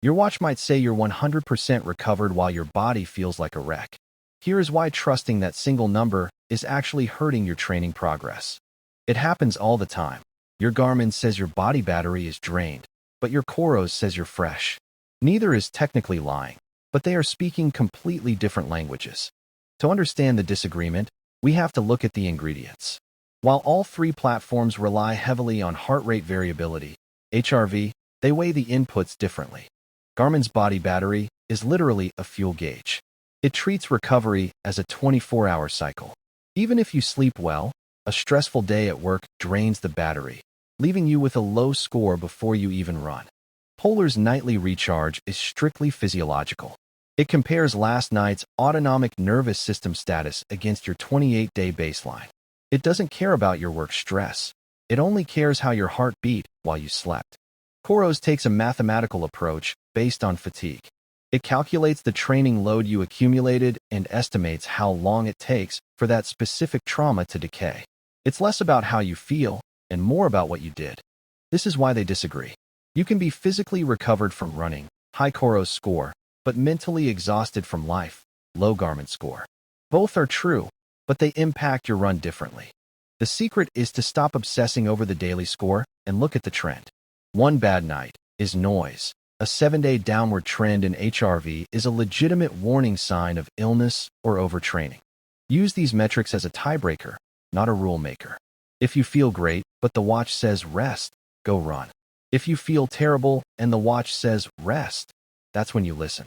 Your watch might say you're 100% recovered while your body feels like a wreck. Here is why trusting that single number is actually hurting your training progress. It happens all the time. Your Garmin says your body battery is drained, but your Coros says you're fresh. Neither is technically lying, but they are speaking completely different languages. To understand the disagreement, we have to look at the ingredients. While all three platforms rely heavily on heart rate variability, HRV, they weigh the inputs differently. Garmin's body battery is literally a fuel gauge. It treats recovery as a 24-hour cycle. Even if you sleep well, a stressful day at work drains the battery, leaving you with a low score before you even run. Polar's nightly recharge is strictly physiological. It compares last night's autonomic nervous system status against your 28-day baseline. It doesn't care about your work stress. It only cares how your heart beat while you slept. Coros takes a mathematical approach based on fatigue. It calculates the training load you accumulated and estimates how long it takes for that specific trauma to decay. It's less about how you feel and more about what you did. This is why they disagree. You can be physically recovered from running, high Coros score, but mentally exhausted from life, low Garmin score. Both are true, but they impact your run differently. The secret is to stop obsessing over the daily score and look at the trend. One bad night is noise. A 7-day downward trend in HRV is a legitimate warning sign of illness or overtraining. Use these metrics as a tiebreaker, not a rule maker. If you feel great, but the watch says rest, go run. If you feel terrible and the watch says rest, that's when you listen.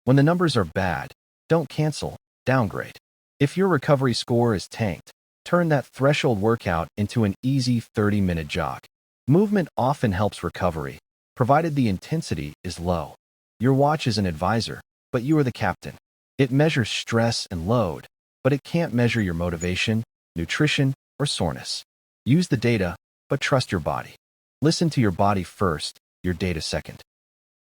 When the numbers are bad, don't cancel, downgrade. If your recovery score is tanked, turn that threshold workout into an easy 30-minute jog. Movement often helps recovery, provided the intensity is low. Your watch is an advisor, but you are the captain. It measures stress and load, but it can't measure your motivation, nutrition, or soreness. Use the data, but trust your body. Listen to your body first, your data second.